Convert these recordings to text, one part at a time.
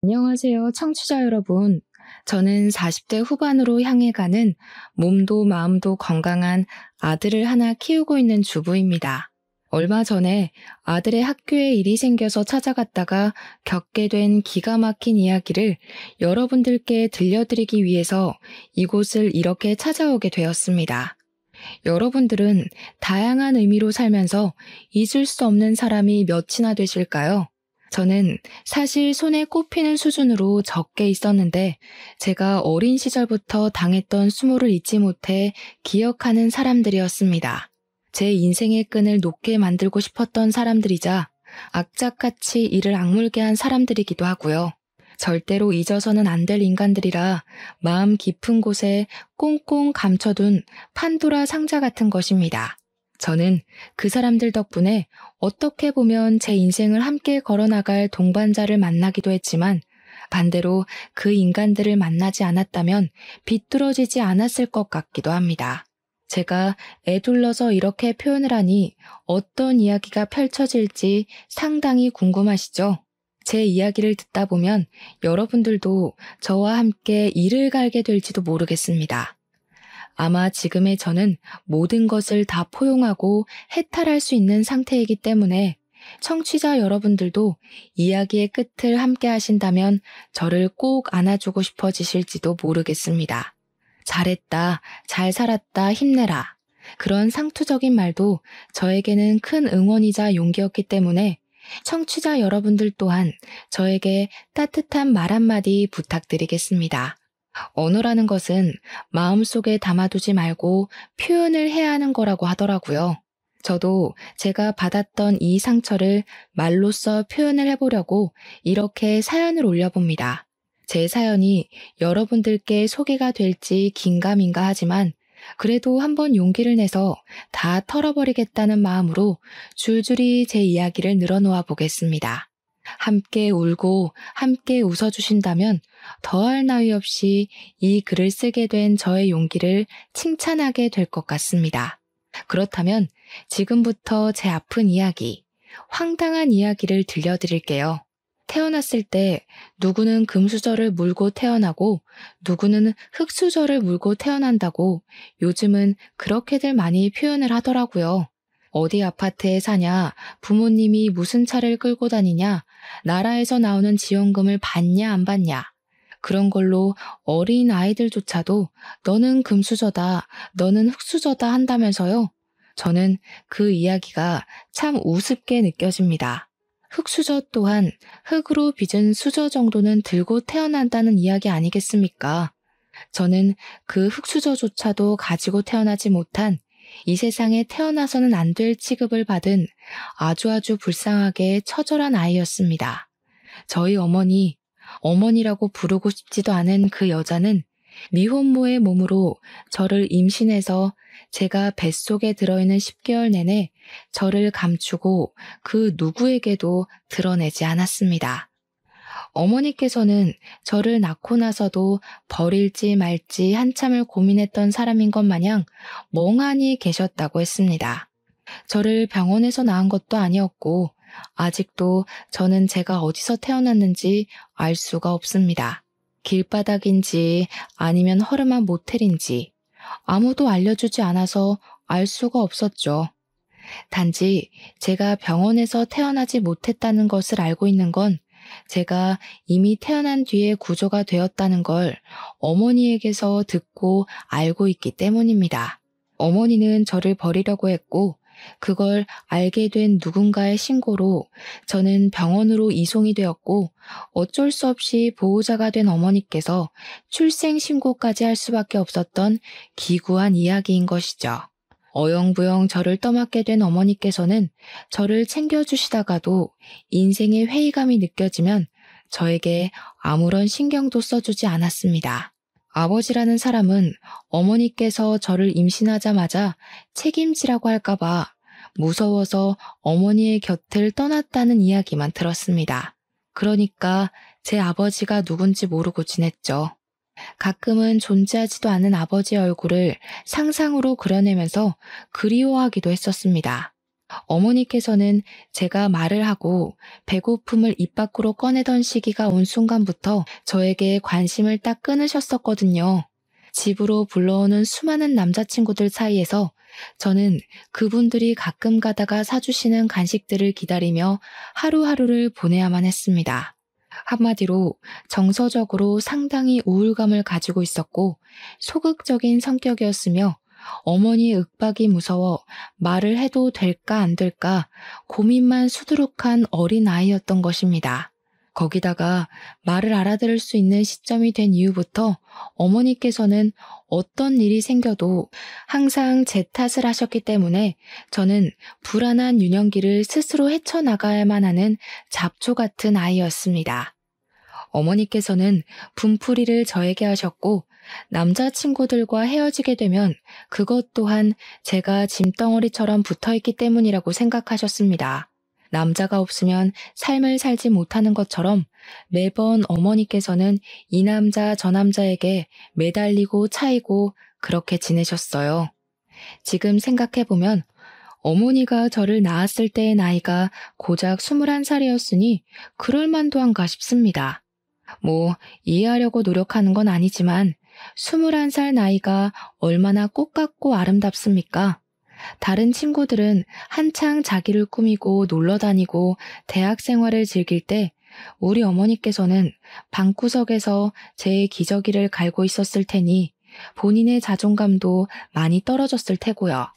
안녕하세요, 청취자 여러분. 저는 40대 후반으로 향해 가는 몸도 마음도 건강한 아들을 하나 키우고 있는 주부입니다. 얼마 전에 아들의 학교에 일이 생겨서 찾아갔다가 겪게 된 기가 막힌 이야기를 여러분들께 들려드리기 위해서 이곳을 이렇게 찾아오게 되었습니다. 여러분들은 다양한 의미로 살면서 잊을 수 없는 사람이 몇이나 되실까요? 저는 사실 손에 꼽히는 수준으로 적게 있었는데 제가 어린 시절부터 당했던 수모를 잊지 못해 기억하는 사람들이었습니다. 제 인생의 끈을 놓게 만들고 싶었던 사람들이자 악착같이 이를 악물게 한 사람들이기도 하고요. 절대로 잊어서는 안 될 인간들이라 마음 깊은 곳에 꽁꽁 감춰둔 판도라 상자 같은 것입니다. 저는 그 사람들 덕분에 어떻게 보면 제 인생을 함께 걸어나갈 동반자를 만나기도 했지만 반대로 그 인간들을 만나지 않았다면 비뚤어지지 않았을 것 같기도 합니다. 제가 애둘러서 이렇게 표현을 하니 어떤 이야기가 펼쳐질지 상당히 궁금하시죠? 제 이야기를 듣다 보면 여러분들도 저와 함께 이를 갈게 될지도 모르겠습니다. 아마 지금의 저는 모든 것을 다 포용하고 해탈할 수 있는 상태이기 때문에 청취자 여러분들도 이야기의 끝을 함께 하신다면 저를 꼭 안아주고 싶어지실지도 모르겠습니다. 잘했다, 잘 살았다, 힘내라. 그런 상투적인 말도 저에게는 큰 응원이자 용기였기 때문에 청취자 여러분들 또한 저에게 따뜻한 말 한마디 부탁드리겠습니다. 언어라는 것은 마음속에 담아두지 말고 표현을 해야 하는 거라고 하더라고요. 저도 제가 받았던 이 상처를 말로써 표현을 해보려고 이렇게 사연을 올려봅니다. 제 사연이 여러분들께 소개가 될지 긴가민가 하지만 그래도 한번 용기를 내서 다 털어버리겠다는 마음으로 줄줄이 제 이야기를 늘어놓아 보겠습니다. 함께 울고 함께 웃어주신다면 더할 나위 없이 이 글을 쓰게 된 저의 용기를 칭찬하게 될 것 같습니다. 그렇다면 지금부터 제 아픈 이야기, 황당한 이야기를 들려드릴게요. 태어났을 때 누구는 금수저를 물고 태어나고 누구는 흙수저를 물고 태어난다고 요즘은 그렇게들 많이 표현을 하더라고요. 어디 아파트에 사냐, 부모님이 무슨 차를 끌고 다니냐, 나라에서 나오는 지원금을 받냐 안 받냐. 그런 걸로 어린 아이들조차도 너는 금수저다, 너는 흙수저다 한다면서요. 저는 그 이야기가 참 우습게 느껴집니다. 흙수저 또한 흙으로 빚은 수저 정도는 들고 태어난다는 이야기 아니겠습니까? 저는 그 흙수저조차도 가지고 태어나지 못한 이 세상에 태어나서는 안 될 취급을 받은 아주 불쌍하게 처절한 아이였습니다. 저희 어머니라고 부르고 싶지도 않은 그 여자는 미혼모의 몸으로 저를 임신해서 제가 뱃속에 들어있는 10개월 내내 저를 감추고 그 누구에게도 드러내지 않았습니다. 어머니께서는 저를 낳고 나서도 버릴지 말지 한참을 고민했던 사람인 것 마냥 멍하니 계셨다고 했습니다. 저를 병원에서 낳은 것도 아니었고 아직도 저는 제가 어디서 태어났는지 알 수가 없습니다. 길바닥인지 아니면 허름한 모텔인지 아무도 알려주지 않아서 알 수가 없었죠. 단지 제가 병원에서 태어나지 못했다는 것을 알고 있는 건 제가 이미 태어난 뒤에 구조가 되었다는 걸 어머니에게서 듣고 알고 있기 때문입니다. 어머니는 저를 버리려고 했고 그걸 알게 된 누군가의 신고로 저는 병원으로 이송이 되었고 어쩔 수 없이 보호자가 된 어머니께서 출생신고까지 할 수밖에 없었던 기구한 이야기인 것이죠. 어영부영 저를 떠맡게 된 어머니께서는 저를 챙겨주시다가도 인생의 회의감이 느껴지면 저에게 아무런 신경도 써주지 않았습니다. 아버지라는 사람은 어머니께서 저를 임신하자마자 책임지라고 할까봐 무서워서 어머니의 곁을 떠났다는 이야기만 들었습니다. 그러니까 제 아버지가 누군지 모르고 지냈죠. 가끔은 존재하지도 않은 아버지의 얼굴을 상상으로 그려내면서 그리워하기도 했었습니다. 어머니께서는 제가 말을 하고 배고픔을 입 밖으로 꺼내던 시기가 온 순간부터 저에게 관심을 딱 끊으셨었거든요. 집으로 불러오는 수많은 남자친구들 사이에서 저는 그분들이 가끔 가다가 사주시는 간식들을 기다리며 하루하루를 보내야만 했습니다. 한마디로 정서적으로 상당히 우울감을 가지고 있었고 소극적인 성격이었으며 어머니의 윽박이 무서워 말을 해도 될까 안 될까 고민만 수두룩한 어린 아이였던 것입니다. 거기다가 말을 알아들을 수 있는 시점이 된 이후부터 어머니께서는 어떤 일이 생겨도 항상 제 탓을 하셨기 때문에 저는 불안한 유년기를 스스로 헤쳐나가야만 하는 잡초 같은 아이였습니다. 어머니께서는 분풀이를 저에게 하셨고 남자친구들과 헤어지게 되면 그것 또한 제가 짐덩어리처럼 붙어있기 때문이라고 생각하셨습니다. 남자가 없으면 삶을 살지 못하는 것처럼 매번 어머니께서는 이 남자 저 남자에게 매달리고 차이고 그렇게 지내셨어요. 지금 생각해보면 어머니가 저를 낳았을 때의 나이가 고작 21살이었으니 그럴 만도 한가 싶습니다. 이해하려고 노력하는 건 아니지만 21살 나이가 얼마나 꽃 같고 아름답습니까? 다른 친구들은 한창 자기를 꾸미고 놀러 다니고 대학 생활을 즐길 때 우리 어머니께서는 방구석에서 제 기저귀를 갈고 있었을 테니 본인의 자존감도 많이 떨어졌을 테고요.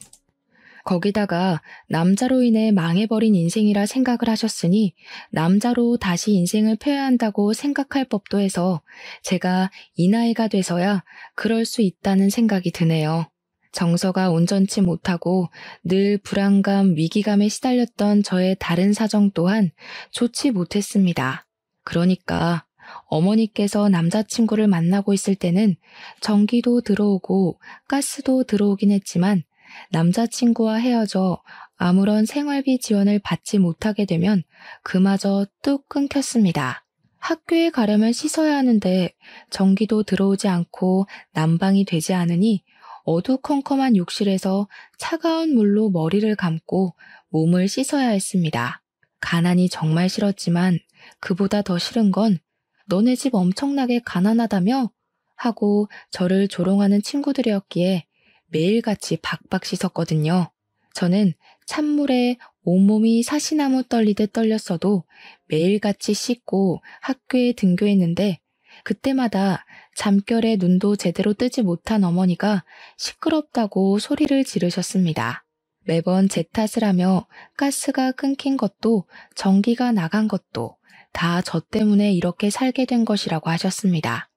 거기다가 남자로 인해 망해버린 인생이라 생각을 하셨으니 남자로 다시 인생을 펴야 한다고 생각할 법도 해서 제가 이 나이가 돼서야 그럴 수 있다는 생각이 드네요. 정서가 온전치 못하고 늘 불안감, 위기감에 시달렸던 저의 다른 사정 또한 좋지 못했습니다. 그러니까 어머니께서 남자친구를 만나고 있을 때는 전기도 들어오고 가스도 들어오긴 했지만 남자친구와 헤어져 아무런 생활비 지원을 받지 못하게 되면 그마저 뚝 끊겼습니다. 학교에 가려면 씻어야 하는데 전기도 들어오지 않고 난방이 되지 않으니 어두컴컴한 욕실에서 차가운 물로 머리를 감고 몸을 씻어야 했습니다. 가난이 정말 싫었지만 그보다 더 싫은 건 너네 집 엄청나게 가난하다며? 하고 저를 조롱하는 친구들이었기에 매일같이 박박 씻었거든요. 저는 찬물에 온몸이 사시나무 떨리듯 떨렸어도 매일같이 씻고 학교에 등교했는데 그때마다 잠결에 눈도 제대로 뜨지 못한 어머니가 시끄럽다고 소리를 지르셨습니다. 매번 제 탓을 하며 가스가 끊긴 것도 전기가 나간 것도 다 저 때문에 이렇게 살게 된 것이라고 하셨습니다.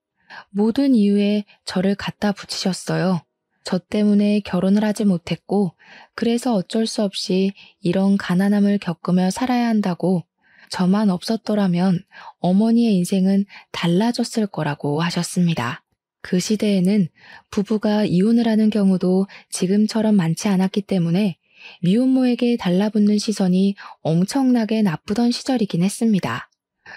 모든 이유에 저를 갖다 붙이셨어요. 저 때문에 결혼을 하지 못했고 그래서 어쩔 수 없이 이런 가난함을 겪으며 살아야 한다고 저만 없었더라면 어머니의 인생은 달라졌을 거라고 하셨습니다. 그 시대에는 부부가 이혼을 하는 경우도 지금처럼 많지 않았기 때문에 미혼모에게 달라붙는 시선이 엄청나게 나쁘던 시절이긴 했습니다.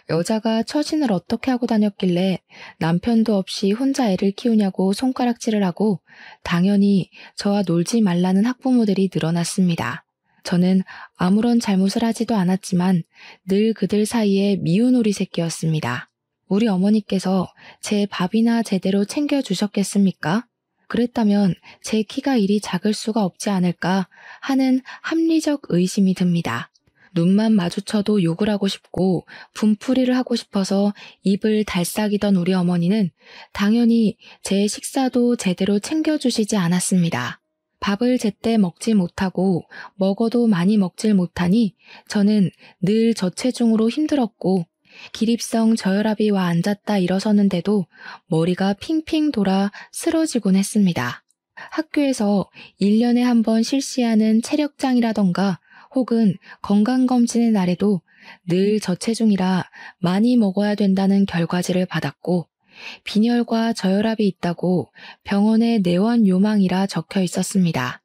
여자가 처신을 어떻게 하고 다녔길래 남편도 없이 혼자 애를 키우냐고 손가락질을 하고 당연히 저와 놀지 말라는 학부모들이 늘어났습니다. 저는 아무런 잘못을 하지도 않았지만 늘 그들 사이에 미운오리 새끼였습니다. 우리 어머니께서 제 밥이나 제대로 챙겨주셨겠습니까? 그랬다면 제 키가 이리 작을 수가 없지 않을까 하는 합리적 의심이 듭니다. 눈만 마주쳐도 욕을 하고 싶고 분풀이를 하고 싶어서 입을 달싹이던 우리 어머니는 당연히 제 식사도 제대로 챙겨주시지 않았습니다. 밥을 제때 먹지 못하고 먹어도 많이 먹질 못하니 저는 늘 저체중으로 힘들었고 기립성 저혈압이 와 앉았다 일어서는데도 머리가 핑핑 돌아 쓰러지곤 했습니다. 학교에서 1년에 한 번 실시하는 체력장이라던가 혹은 건강검진의 날에도 늘 저체중이라 많이 먹어야 된다는 결과지를 받았고 빈혈과 저혈압이 있다고 병원에 내원 요망이라 적혀 있었습니다.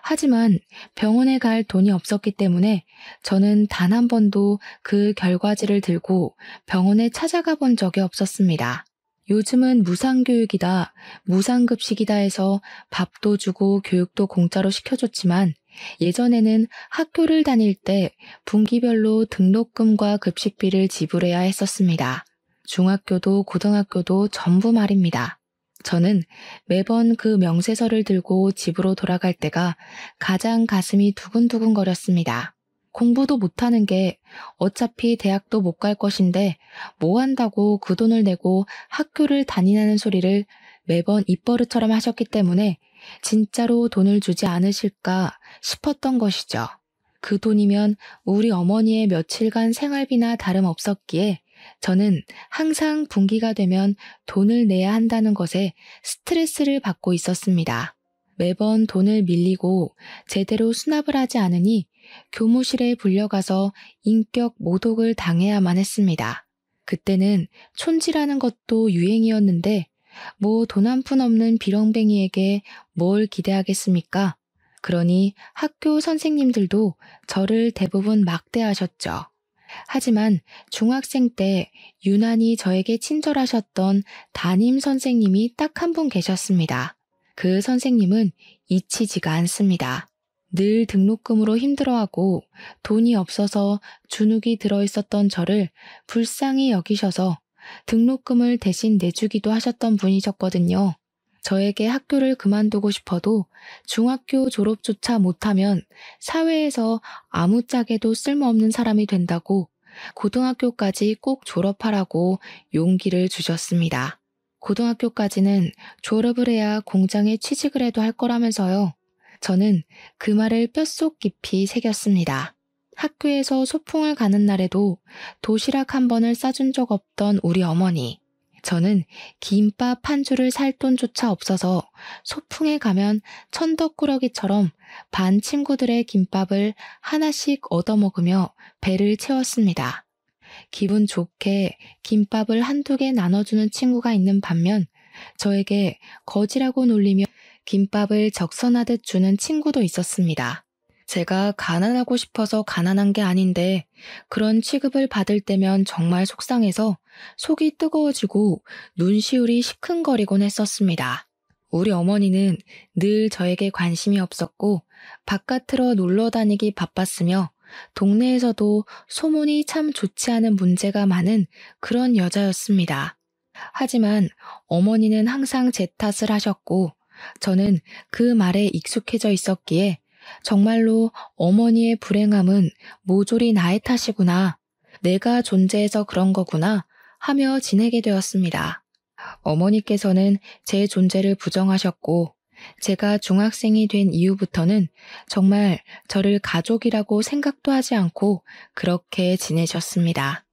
하지만 병원에 갈 돈이 없었기 때문에 저는 단 한 번도 그 결과지를 들고 병원에 찾아가 본 적이 없었습니다. 요즘은 무상교육이다, 무상급식이다 해서 밥도 주고 교육도 공짜로 시켜줬지만 예전에는 학교를 다닐 때 분기별로 등록금과 급식비를 지불해야 했었습니다. 중학교도 고등학교도 전부 말입니다. 저는 매번 그 명세서를 들고 집으로 돌아갈 때가 가장 가슴이 두근두근거렸습니다. 공부도 못하는 게 어차피 대학도 못 갈 것인데 뭐 한다고 그 돈을 내고 학교를 다니라는 소리를 매번 입버릇처럼 하셨기 때문에 진짜로 돈을 주지 않으실까 싶었던 것이죠. 그 돈이면 우리 어머니의 며칠간 생활비나 다름없었기에 저는 항상 분기가 되면 돈을 내야 한다는 것에 스트레스를 받고 있었습니다. 매번 돈을 밀리고 제대로 수납을 하지 않으니 교무실에 불려가서 인격 모독을 당해야만 했습니다. 그때는 촌지라는 것도 유행이었는데 뭐 돈 한 푼 없는 비렁뱅이에게 뭘 기대하겠습니까? 그러니 학교 선생님들도 저를 대부분 막대하셨죠. 하지만 중학생 때 유난히 저에게 친절하셨던 담임 선생님이 딱 한 분 계셨습니다. 그 선생님은 잊히지가 않습니다. 늘 등록금으로 힘들어하고 돈이 없어서 주눅이 들어있었던 저를 불쌍히 여기셔서 등록금을 대신 내주기도 하셨던 분이셨거든요. 저에게 학교를 그만두고 싶어도 중학교 졸업조차 못하면 사회에서 아무짝에도 쓸모없는 사람이 된다고 고등학교까지 꼭 졸업하라고 용기를 주셨습니다. 고등학교까지는 졸업을 해야 공장에 취직을 해도 할 거라면서요. 저는 그 말을 뼛속 깊이 새겼습니다. 학교에서 소풍을 가는 날에도 도시락 한 번을 싸준 적 없던 우리 어머니. 저는 김밥 한 줄을 살 돈조차 없어서 소풍에 가면 천덕꾸러기처럼 반 친구들의 김밥을 하나씩 얻어먹으며 배를 채웠습니다. 기분 좋게 김밥을 한두 개 나눠주는 친구가 있는 반면 저에게 거지라고 놀리며 김밥을 적선하듯 주는 친구도 있었습니다. 제가 가난하고 싶어서 가난한 게 아닌데 그런 취급을 받을 때면 정말 속상해서 속이 뜨거워지고 눈시울이 시큰거리곤 했었습니다. 우리 어머니는 늘 저에게 관심이 없었고 바깥으로 놀러 다니기 바빴으며 동네에서도 소문이 참 좋지 않은 문제가 많은 그런 여자였습니다. 하지만 어머니는 항상 제 탓을 하셨고 저는 그 말에 익숙해져 있었기에 정말로 어머니의 불행함은 모조리 나의 탓이구나, 내가 존재해서 그런 거구나 하며 지내게 되었습니다. 어머니께서는 제 존재를 부정하셨고 제가 중학생이 된 이후부터는 정말 저를 가족이라고 생각도 하지 않고 그렇게 지내셨습니다.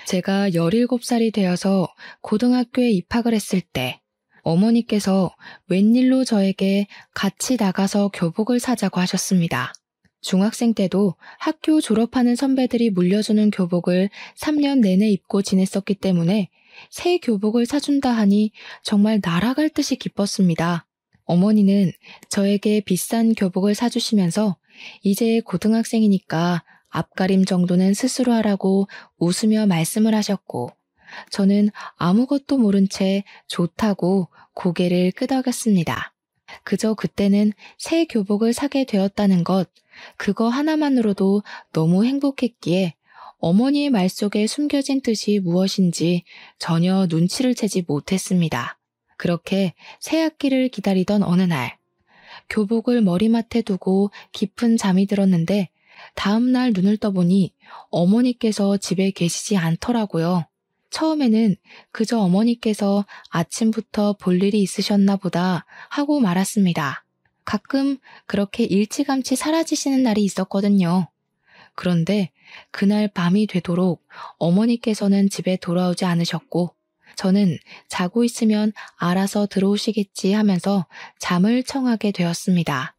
제가 17살이 되어서 고등학교에 입학을 했을 때 어머니께서 웬일로 저에게 같이 나가서 교복을 사자고 하셨습니다. 중학생 때도 학교 졸업하는 선배들이 물려주는 교복을 3년 내내 입고 지냈었기 때문에 새 교복을 사준다 하니 정말 날아갈 듯이 기뻤습니다. 어머니는 저에게 비싼 교복을 사주시면서 이제 고등학생이니까 앞가림 정도는 스스로 하라고 웃으며 말씀을 하셨고 저는 아무것도 모른 채 좋다고 고개를 끄덕였습니다. 그저 그때는 새 교복을 사게 되었다는 것, 그거 하나만으로도 너무 행복했기에 어머니의 말 속에 숨겨진 뜻이 무엇인지 전혀 눈치를 채지 못했습니다. 그렇게 새 학기를 기다리던 어느 날, 교복을 머리맡에 두고 깊은 잠이 들었는데 다음 날 눈을 떠보니 어머니께서 집에 계시지 않더라고요. 처음에는 그저 어머니께서 아침부터 볼 일이 있으셨나 보다 하고 말았습니다. 가끔 그렇게 일찌감치 사라지시는 날이 있었거든요. 그런데 그날 밤이 되도록 어머니께서는 집에 돌아오지 않으셨고 저는 자고 있으면 알아서 들어오시겠지 하면서 잠을 청하게 되었습니다.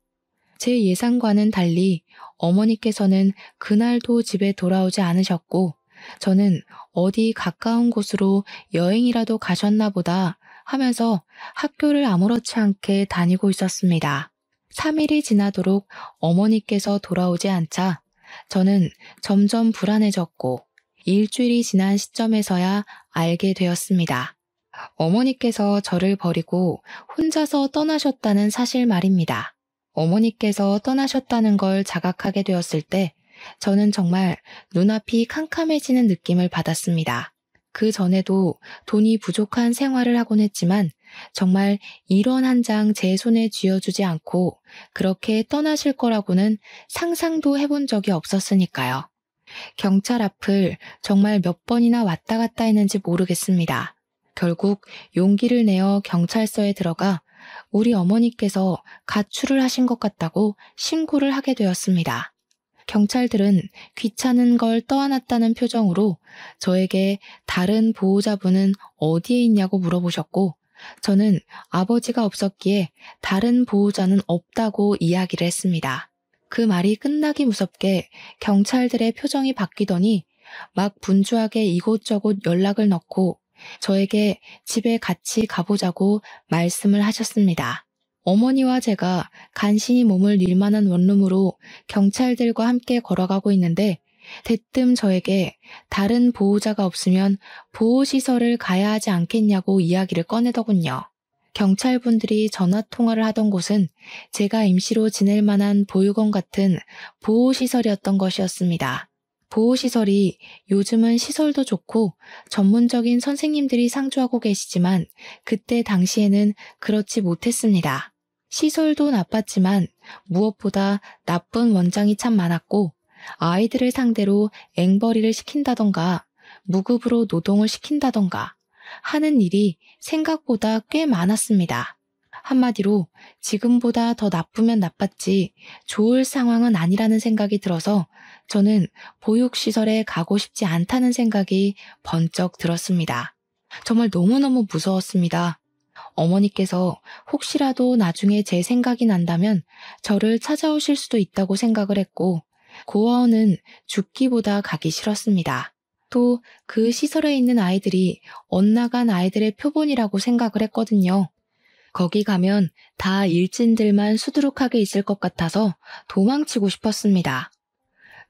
제 예상과는 달리 어머니께서는 그날도 집에 돌아오지 않으셨고 저는 어디 가까운 곳으로 여행이라도 가셨나 보다 하면서 학교를 아무렇지 않게 다니고 있었습니다. 3일이 지나도록 어머니께서 돌아오지 않자 저는 점점 불안해졌고 일주일이 지난 시점에서야 알게 되었습니다. 어머니께서 저를 버리고 혼자서 떠나셨다는 사실 말입니다. 어머니께서 떠나셨다는 걸 자각하게 되었을 때 저는 정말 눈앞이 캄캄해지는 느낌을 받았습니다. 그 전에도 돈이 부족한 생활을 하곤 했지만 정말 1원 한 장 제 손에 쥐어주지 않고 그렇게 떠나실 거라고는 상상도 해본 적이 없었으니까요. 경찰 앞을 정말 몇 번이나 왔다 갔다 했는지 모르겠습니다. 결국 용기를 내어 경찰서에 들어가 우리 어머니께서 가출을 하신 것 같다고 신고를 하게 되었습니다. 경찰들은 귀찮은 걸 떠안았다는 표정으로 저에게 다른 보호자분은 어디에 있냐고 물어보셨고, 저는 아버지가 없었기에 다른 보호자는 없다고 이야기를 했습니다. 그 말이 끝나기 무섭게 경찰들의 표정이 바뀌더니 막 분주하게 이곳저곳 연락을 넣고 저에게 집에 같이 가보자고 말씀을 하셨습니다. 어머니와 제가 간신히 몸을 닐 만한 원룸으로 경찰들과 함께 걸어가고 있는데 대뜸 저에게 다른 보호자가 없으면 보호시설을 가야 하지 않겠냐고 이야기를 꺼내더군요. 경찰분들이 전화통화를 하던 곳은 제가 임시로 지낼 만한 보육원 같은 보호시설이었던 것이었습니다. 보호시설이 요즘은 시설도 좋고 전문적인 선생님들이 상주하고 계시지만 그때 당시에는 그렇지 못했습니다. 시설도 나빴지만 무엇보다 나쁜 원장이 참 많았고 아이들을 상대로 앵벌이를 시킨다던가 무급으로 노동을 시킨다던가 하는 일이 생각보다 꽤 많았습니다. 한마디로 지금보다 더 나쁘면 나빴지 좋을 상황은 아니라는 생각이 들어서 저는 보육시설에 가고 싶지 않다는 생각이 번쩍 들었습니다. 정말 너무너무 무서웠습니다. 어머니께서 혹시라도 나중에 제 생각이 난다면 저를 찾아오실 수도 있다고 생각을 했고 고아원은 죽기보다 가기 싫었습니다. 또 그 시설에 있는 아이들이 엇나간 아이들의 표본이라고 생각을 했거든요. 거기 가면 다 일진들만 수두룩하게 있을 것 같아서 도망치고 싶었습니다.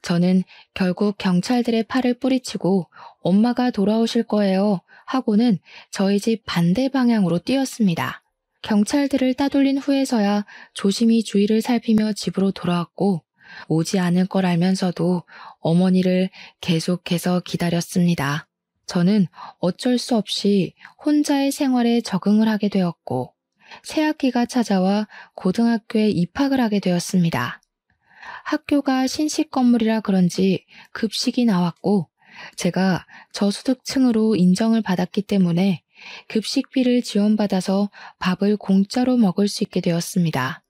저는 결국 경찰들의 팔을 뿌리치고 엄마가 돌아오실 거예요 하고는 저희 집 반대 방향으로 뛰었습니다. 경찰들을 따돌린 후에서야 조심히 주위를 살피며 집으로 돌아왔고 오지 않을 걸 알면서도 어머니를 계속해서 기다렸습니다. 저는 어쩔 수 없이 혼자의 생활에 적응을 하게 되었고 새학기가 찾아와 고등학교에 입학을 하게 되었습니다. 학교가 신식 건물이라 그런지 급식이 나왔고 제가 저소득층으로 인정을 받았기 때문에 급식비를 지원받아서 밥을 공짜로 먹을 수 있게 되었습니다.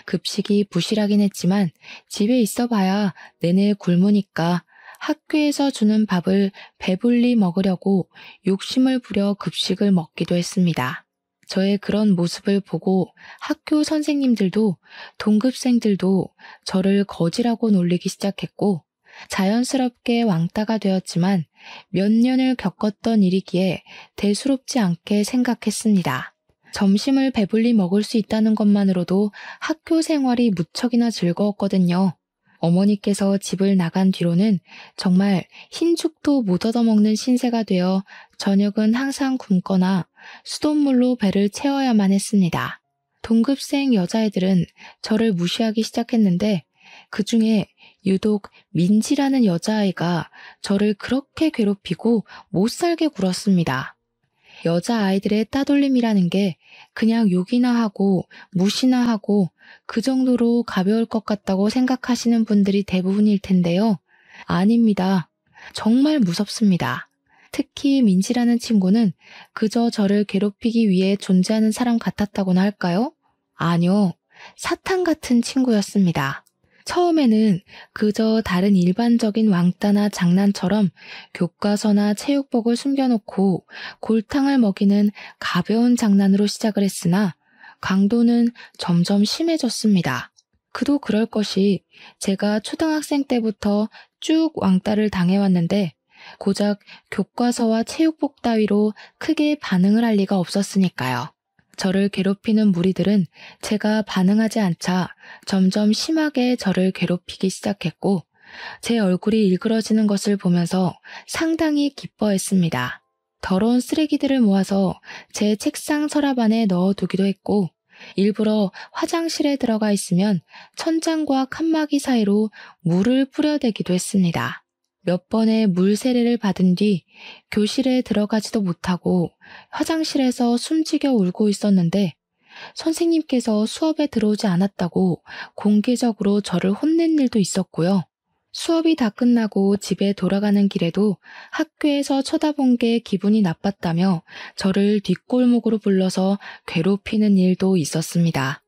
급식이 부실하긴 했지만 집에 있어봐야 내내 굶으니까 학교에서 주는 밥을 배불리 먹으려고 욕심을 부려 급식을 먹기도 했습니다. 저의 그런 모습을 보고 학교 선생님들도 동급생들도 저를 거지라고 놀리기 시작했고 자연스럽게 왕따가 되었지만 몇 년을 겪었던 일이기에 대수롭지 않게 생각했습니다. 점심을 배불리 먹을 수 있다는 것만으로도 학교 생활이 무척이나 즐거웠거든요. 어머니께서 집을 나간 뒤로는 정말 흰죽도 못 얻어먹는 신세가 되어 저녁은 항상 굶거나 수돗물로 배를 채워야만 했습니다. 동급생 여자애들은 저를 무시하기 시작했는데 그 중에 유독 민지라는 여자아이가 저를 그렇게 괴롭히고 못살게 굴었습니다. 여자아이들의 따돌림이라는 게 그냥 욕이나 하고 무시나 하고 그 정도로 가벼울 것 같다고 생각하시는 분들이 대부분일 텐데요. 아닙니다. 정말 무섭습니다. 특히 민지라는 친구는 그저 저를 괴롭히기 위해 존재하는 사람 같았다고나 할까요? 아니요. 사탄 같은 친구였습니다. 처음에는 그저 다른 일반적인 왕따나 장난처럼 교과서나 체육복을 숨겨놓고 골탕을 먹이는 가벼운 장난으로 시작을 했으나 강도는 점점 심해졌습니다. 그도 그럴 것이 제가 초등학생 때부터 쭉 왕따를 당해왔는데 고작 교과서와 체육복 따위로 크게 반응을 할 리가 없었으니까요. 저를 괴롭히는 무리들은 제가 반응하지 않자 점점 심하게 저를 괴롭히기 시작했고 제 얼굴이 일그러지는 것을 보면서 상당히 기뻐했습니다. 더러운 쓰레기들을 모아서 제 책상 서랍 안에 넣어두기도 했고 일부러 화장실에 들어가 있으면 천장과 칸막이 사이로 물을 뿌려대기도 했습니다. 몇 번의 물 세례를 받은 뒤 교실에 들어가지도 못하고 화장실에서 숨지겨 울고 있었는데 선생님께서 수업에 들어오지 않았다고 공개적으로 저를 혼낸 일도 있었고요. 수업이 다 끝나고 집에 돌아가는 길에도 학교에서 쳐다본 게 기분이 나빴다며 저를 뒷골목으로 불러서 괴롭히는 일도 있었습니다.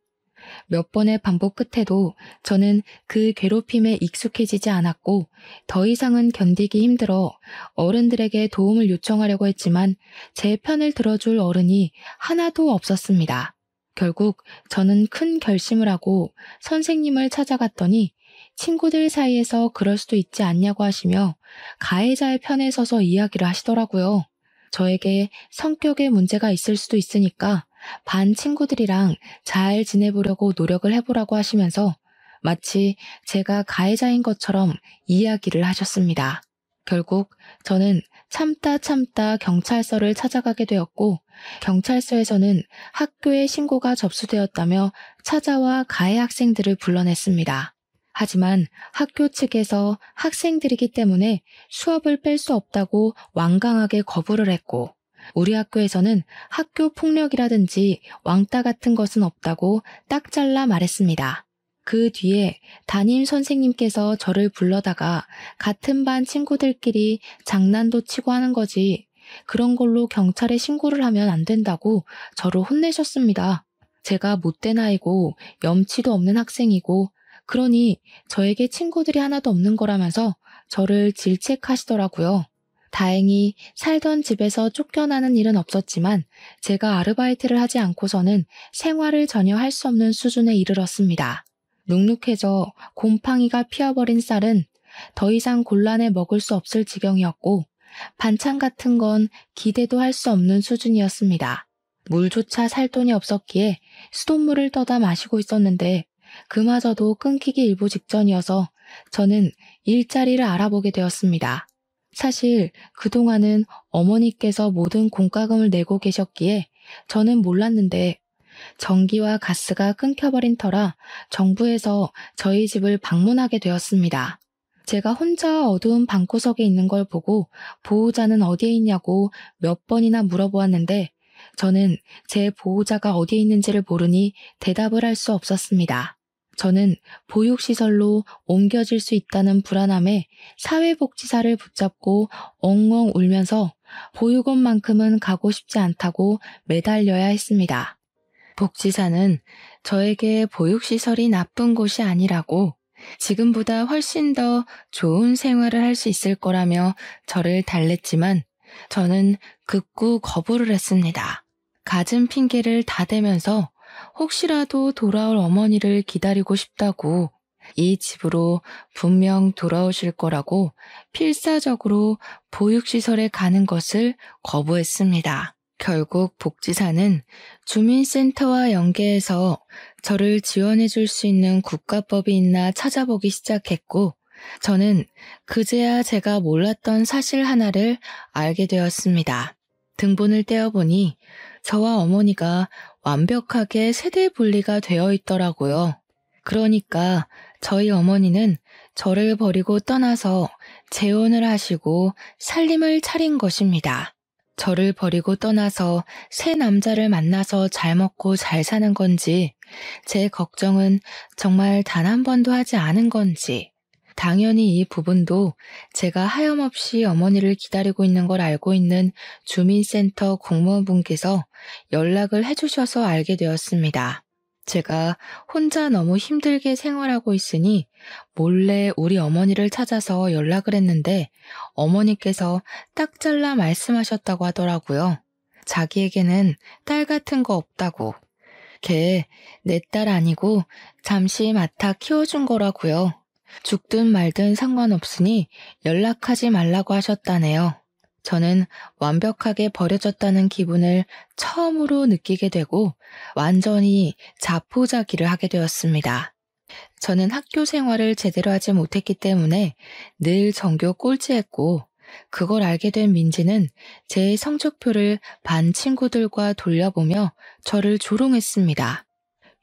몇 번의 반복 끝에도 저는 그 괴롭힘에 익숙해지지 않았고 더 이상은 견디기 힘들어 어른들에게 도움을 요청하려고 했지만 제 편을 들어줄 어른이 하나도 없었습니다. 결국 저는 큰 결심을 하고 선생님을 찾아갔더니 친구들 사이에서 그럴 수도 있지 않냐고 하시며 가해자의 편에 서서 이야기를 하시더라고요. 저에게 성격에 문제가 있을 수도 있으니까 반 친구들이랑 잘 지내보려고 노력을 해보라고 하시면서 마치 제가 가해자인 것처럼 이야기를 하셨습니다. 결국 저는 참다 경찰서를 찾아가게 되었고 경찰서에서는 학교에 신고가 접수되었다며 찾아와 가해 학생들을 불러냈습니다. 하지만 학교 측에서 학생들이기 때문에 수업을 뺄 수 없다고 완강하게 거부를 했고 우리 학교에서는 학교 폭력이라든지 왕따 같은 것은 없다고 딱 잘라 말했습니다. 그 뒤에 담임 선생님께서 저를 불러다가 같은 반 친구들끼리 장난도 치고 하는 거지 그런 걸로 경찰에 신고를 하면 안 된다고 저를 혼내셨습니다. 제가 못된 아이고 염치도 없는 학생이고 그러니 저에게 친구들이 하나도 없는 거라면서 저를 질책하시더라고요. 다행히 살던 집에서 쫓겨나는 일은 없었지만 제가 아르바이트를 하지 않고서는 생활을 전혀 할 수 없는 수준에 이르렀습니다. 눅눅해져 곰팡이가 피어버린 쌀은 더 이상 곤란해 먹을 수 없을 지경이었고 반찬 같은 건 기대도 할 수 없는 수준이었습니다. 물조차 살 돈이 없었기에 수돗물을 떠다 마시고 있었는데 그마저도 끊기기 일보 직전이어서 저는 일자리를 알아보게 되었습니다. 사실 그동안은 어머니께서 모든 공과금을 내고 계셨기에 저는 몰랐는데 전기와 가스가 끊겨버린 터라 정부에서 저희 집을 방문하게 되었습니다. 제가 혼자 어두운 방구석에 있는 걸 보고 보호자는 어디에 있냐고 몇 번이나 물어보았는데 저는 제 보호자가 어디에 있는지를 모르니 대답을 할 수 없었습니다. 저는 보육시설로 옮겨질 수 있다는 불안함에 사회복지사를 붙잡고 엉엉 울면서 보육원만큼은 가고 싶지 않다고 매달려야 했습니다. 복지사는 저에게 보육시설이 나쁜 곳이 아니라고 지금보다 훨씬 더 좋은 생활을 할 수 있을 거라며 저를 달랬지만 저는 극구 거부를 했습니다. 갖은 핑계를 다 대면서 혹시라도 돌아올 어머니를 기다리고 싶다고 이 집으로 분명 돌아오실 거라고 필사적으로 보육시설에 가는 것을 거부했습니다. 결국 복지사는 주민센터와 연계해서 저를 지원해 줄 수 있는 국가법이 있나 찾아보기 시작했고 저는 그제야 제가 몰랐던 사실 하나를 알게 되었습니다. 등본을 떼어보니 저와 어머니가 완벽하게 세대 분리가 되어 있더라고요. 그러니까 저희 어머니는 저를 버리고 떠나서 재혼을 하시고 살림을 차린 것입니다. 저를 버리고 떠나서 새 남자를 만나서 잘 먹고 잘 사는 건지 제 걱정은 정말 단 한 번도 하지 않은 건지 당연히 이 부분도 제가 하염없이 어머니를 기다리고 있는 걸 알고 있는 주민센터 공무원분께서 연락을 해주셔서 알게 되었습니다. 제가 혼자 너무 힘들게 생활하고 있으니 몰래 우리 어머니를 찾아서 연락을 했는데 어머니께서 딱 잘라 말씀하셨다고 하더라고요. 자기에게는 딸 같은 거 없다고. 걔 내 딸 아니고 잠시 맡아 키워준 거라고요. 죽든 말든 상관없으니 연락하지 말라고 하셨다네요. 저는 완벽하게 버려졌다는 기분을 처음으로 느끼게 되고 완전히 자포자기를 하게 되었습니다. 저는 학교 생활을 제대로 하지 못했기 때문에 늘 전교 꼴찌했고 그걸 알게 된 민지는 제 성적표를 반 친구들과 돌려보며 저를 조롱했습니다.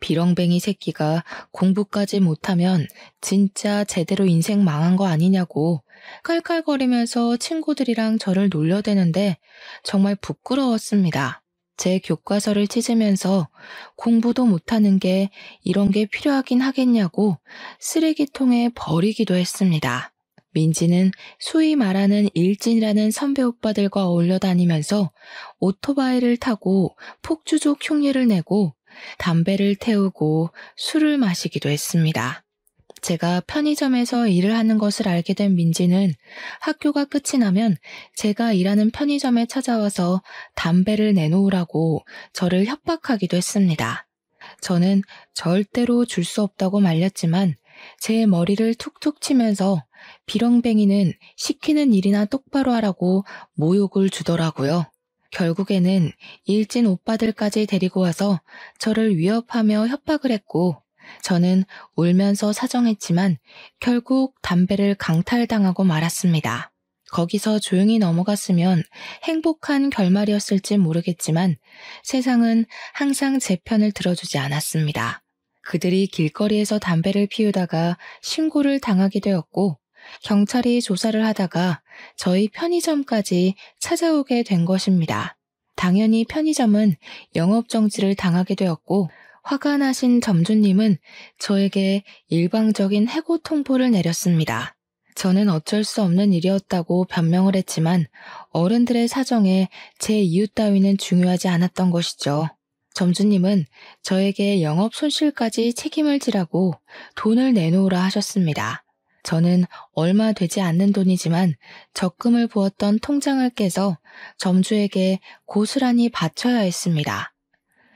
비렁뱅이 새끼가 공부까지 못하면 진짜 제대로 인생 망한 거 아니냐고 깔깔거리면서 친구들이랑 저를 놀려대는데 정말 부끄러웠습니다. 제 교과서를 찢으면서 공부도 못하는 게 이런 게 필요하긴 하겠냐고 쓰레기통에 버리기도 했습니다. 민지는 소위 말하는 일진이라는 선배 오빠들과 어울려 다니면서 오토바이를 타고 폭주족 흉내를 내고 담배를 태우고 술을 마시기도 했습니다. 제가 편의점에서 일을 하는 것을 알게 된 민지는 학교가 끝이 나면 제가 일하는 편의점에 찾아와서 담배를 내놓으라고 저를 협박하기도 했습니다. 저는 절대로 줄 수 없다고 말렸지만 제 머리를 툭툭 치면서 비렁뱅이는 시키는 일이나 똑바로 하라고 모욕을 주더라고요. 결국에는 일진 오빠들까지 데리고 와서 저를 위협하며 협박을 했고 저는 울면서 사정했지만 결국 담배를 강탈당하고 말았습니다. 거기서 조용히 넘어갔으면 행복한 결말이었을지 모르겠지만 세상은 항상 제 편을 들어주지 않았습니다. 그들이 길거리에서 담배를 피우다가 신고를 당하게 되었고 경찰이 조사를 하다가 저희 편의점까지 찾아오게 된 것입니다. 당연히 편의점은 영업정지를 당하게 되었고 화가 나신 점주님은 저에게 일방적인 해고 통보를 내렸습니다. 저는 어쩔 수 없는 일이었다고 변명을 했지만 어른들의 사정에 제 이유 따위는 중요하지 않았던 것이죠. 점주님은 저에게 영업 손실까지 책임을 지라고 돈을 내놓으라 하셨습니다. 저는 얼마 되지 않는 돈이지만 적금을 부었던 통장을 깨서 점주에게 고스란히 바쳐야 했습니다.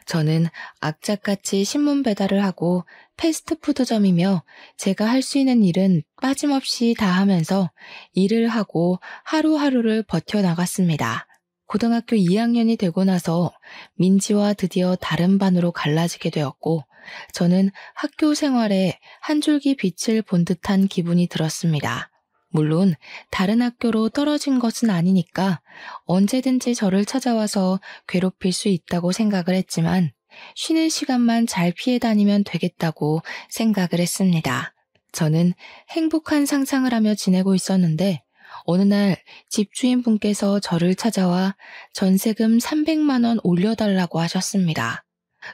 저는 악착같이 신문 배달을 하고 패스트푸드점이며 제가 할 수 있는 일은 빠짐없이 다 하면서 일을 하고 하루하루를 버텨나갔습니다. 고등학교 2학년이 되고 나서 민지와 드디어 다른 반으로 갈라지게 되었고 저는 학교 생활에 한 줄기 빛을 본 듯한 기분이 들었습니다. 물론 다른 학교로 떨어진 것은 아니니까 언제든지 저를 찾아와서 괴롭힐 수 있다고 생각을 했지만 쉬는 시간만 잘 피해 다니면 되겠다고 생각을 했습니다. 저는 행복한 상상을 하며 지내고 있었는데 어느 날 집주인분께서 저를 찾아와 전세금 300만 원 올려달라고 하셨습니다.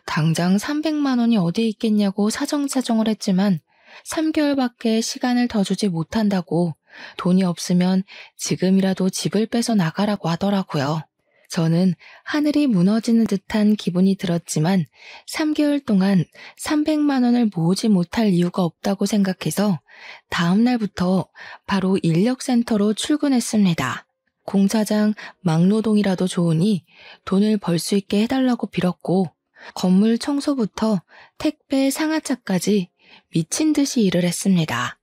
당장 300만 원이 어디에 있겠냐고 사정사정을 했지만 3개월밖에 시간을 더 주지 못한다고 돈이 없으면 지금이라도 집을 빼서 나가라고 하더라고요. 저는 하늘이 무너지는 듯한 기분이 들었지만 3개월 동안 300만 원을 모으지 못할 이유가 없다고 생각해서 다음 날부터 바로 인력센터로 출근했습니다. 공사장 막노동이라도 좋으니 돈을 벌 수 있게 해달라고 빌었고 건물 청소부터 택배 상하차까지 미친 듯이 일을 했습니다.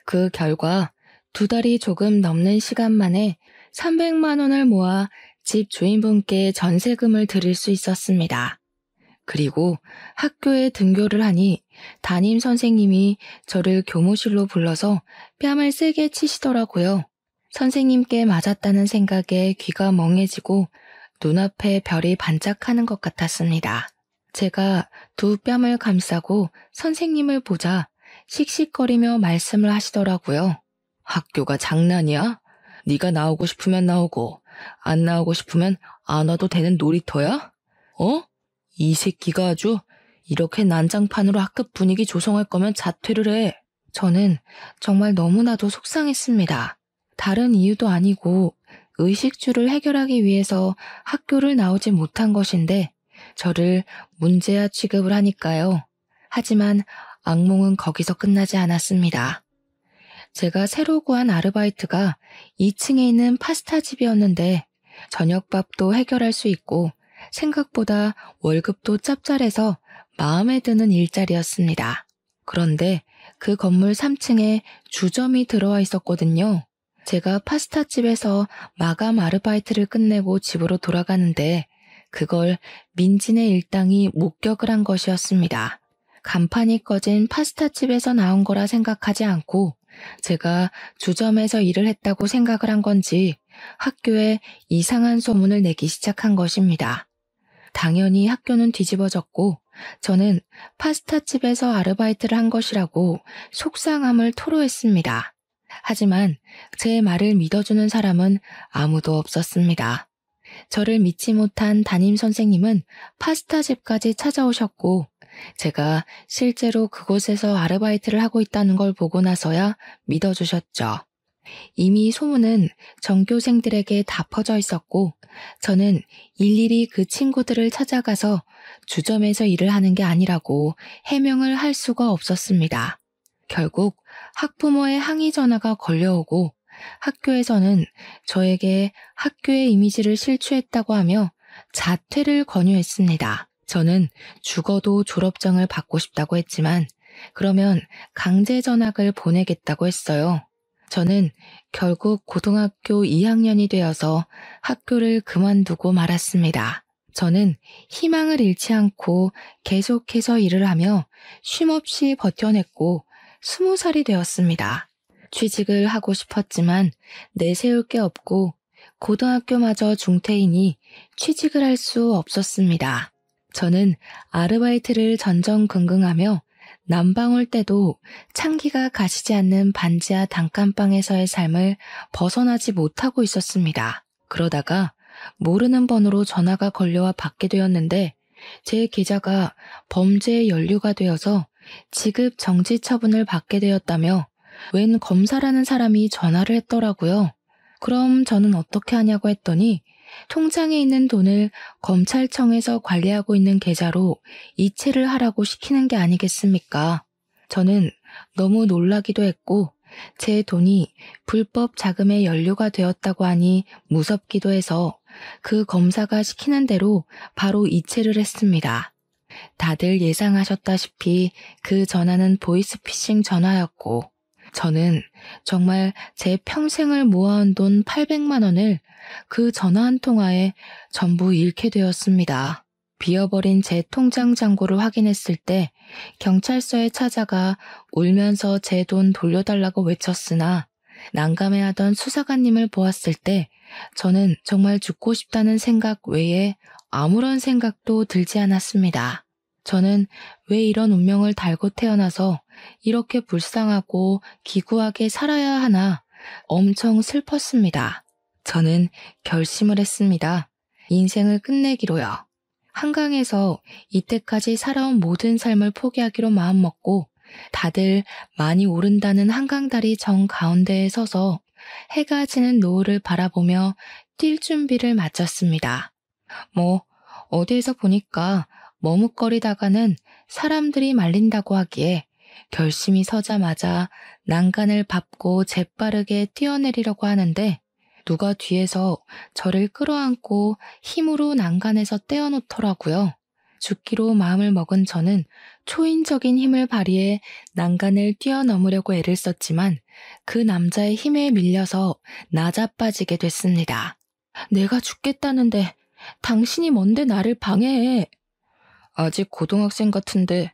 그 결과 2달이 조금 넘는 시간 만에 300만 원을 모아 집 주인분께 전세금을 드릴 수 있었습니다. 그리고 학교에 등교를 하니 담임 선생님이 저를 교무실로 불러서 뺨을 세게 치시더라고요. 선생님께 맞았다는 생각에 귀가 멍해지고 눈앞에 별이 반짝하는 것 같았습니다. 제가 두 뺨을 감싸고 선생님을 보자 씩씩거리며 말씀을 하시더라고요. 학교가 장난이야? 네가 나오고 싶으면 나오고 안 나오고 싶으면 안 와도 되는 놀이터야? 어? 이 새끼가 아주 이렇게 난장판으로 학급 분위기 조성할 거면 자퇴를 해. 저는 정말 너무나도 속상했습니다. 다른 이유도 아니고 의식주를 해결하기 위해서 학교를 나오지 못한 것인데 저를 문제아 취급을 하니까요. 하지만 악몽은 거기서 끝나지 않았습니다. 제가 새로 구한 아르바이트가 2층에 있는 파스타집이었는데 저녁밥도 해결할 수 있고 생각보다 월급도 짭짤해서 마음에 드는 일자리였습니다. 그런데 그 건물 3층에 주점이 들어와 있었거든요. 제가 파스타집에서 마감 아르바이트를 끝내고 집으로 돌아가는데 그걸 민진의 일당이 목격을 한 것이었습니다. 간판이 꺼진 파스타집에서 나온 거라 생각하지 않고 제가 주점에서 일을 했다고 생각을 한 건지 학교에 이상한 소문을 내기 시작한 것입니다. 당연히 학교는 뒤집어졌고 저는 파스타집에서 아르바이트를 한 것이라고 속상함을 토로했습니다. 하지만 제 말을 믿어주는 사람은 아무도 없었습니다. 저를 믿지 못한 담임 선생님은 파스타집까지 찾아오셨고 제가 실제로 그곳에서 아르바이트를 하고 있다는 걸 보고 나서야 믿어주셨죠. 이미 소문은 전교생들에게 다 퍼져 있었고 저는 일일이 그 친구들을 찾아가서 주점에서 일을 하는 게 아니라고 해명을 할 수가 없었습니다. 결국 학부모의 항의 전화가 걸려오고 학교에서는 저에게 학교의 이미지를 실추했다고 하며 자퇴를 권유했습니다. 저는 죽어도 졸업장을 받고 싶다고 했지만 그러면 강제 전학을 보내겠다고 했어요. 저는 결국 고등학교 2학년이 되어서 학교를 그만두고 말았습니다. 저는 희망을 잃지 않고 계속해서 일을 하며 쉼없이 버텨냈고 20살이 되었습니다. 취직을 하고 싶었지만 내세울 게 없고 고등학교마저 중퇴이니 취직을 할 수 없었습니다. 저는 아르바이트를 전전긍긍하며 난방올 때도 찬기가 가시지 않는 반지하 단칸방에서의 삶을 벗어나지 못하고 있었습니다. 그러다가 모르는 번호로 전화가 걸려와 받게 되었는데 제 계좌가 범죄의 연루가 되어서 지급 정지 처분을 받게 되었다며 웬 검사라는 사람이 전화를 했더라고요. 그럼 저는 어떻게 하냐고 했더니 통장에 있는 돈을 검찰청에서 관리하고 있는 계좌로 이체를 하라고 시키는 게 아니겠습니까? 저는 너무 놀라기도 했고 제 돈이 불법 자금에 연루가 되었다고 하니 무섭기도 해서 그 검사가 시키는 대로 바로 이체를 했습니다. 다들 예상하셨다시피 그 전화는 보이스피싱 전화였고 저는 정말 제 평생을 모아온 돈 800만 원을 그 전화 한 통화에 전부 잃게 되었습니다. 비어버린 제 통장 잔고를 확인했을 때 경찰서에 찾아가 울면서 제 돈 돌려달라고 외쳤으나 난감해하던 수사관님을 보았을 때 저는 정말 죽고 싶다는 생각 외에 아무런 생각도 들지 않았습니다. 저는 왜 이런 운명을 달고 태어나서 이렇게 불쌍하고 기구하게 살아야 하나 엄청 슬펐습니다. 저는 결심을 했습니다. 인생을 끝내기로요. 한강에서 이때까지 살아온 모든 삶을 포기하기로 마음먹고 다들 많이 오른다는 한강다리 정 가운데에 서서 해가 지는 노을을 바라보며 뛸 준비를 마쳤습니다. 어디에서 보니까 머뭇거리다가는 사람들이 말린다고 하기에 결심이 서자마자 난간을 밟고 재빠르게 뛰어내리려고 하는데 누가 뒤에서 저를 끌어안고 힘으로 난간에서 떼어놓더라고요. 죽기로 마음을 먹은 저는 초인적인 힘을 발휘해 난간을 뛰어넘으려고 애를 썼지만 그 남자의 힘에 밀려서 나자빠지게 됐습니다. 내가 죽겠다는데 당신이 뭔데 나를 방해해? 아직 고등학생 같은데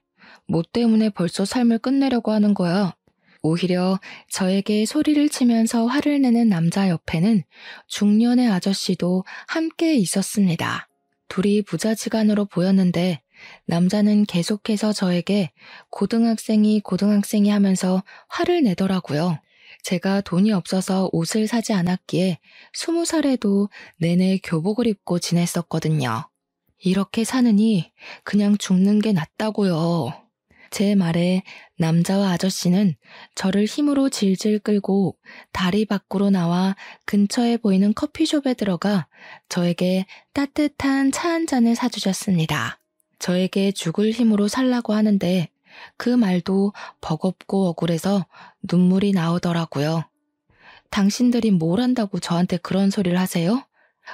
뭐 때문에 벌써 삶을 끝내려고 하는 거야? 오히려 저에게 소리를 치면서 화를 내는 남자 옆에는 중년의 아저씨도 함께 있었습니다. 둘이 부자지간으로 보였는데 남자는 계속해서 저에게 고등학생이 하면서 화를 내더라고요. 제가 돈이 없어서 옷을 사지 않았기에 20살에도 내내 교복을 입고 지냈었거든요. 이렇게 사느니 그냥 죽는 게 낫다고요. 제 말에 남자와 아저씨는 저를 힘으로 질질 끌고 다리 밖으로 나와 근처에 보이는 커피숍에 들어가 저에게 따뜻한 차 한 잔을 사주셨습니다. 저에게 죽을 힘으로 살라고 하는데 그 말도 버겁고 억울해서 눈물이 나오더라고요. 당신들이 뭘 한다고 저한테 그런 소리를 하세요?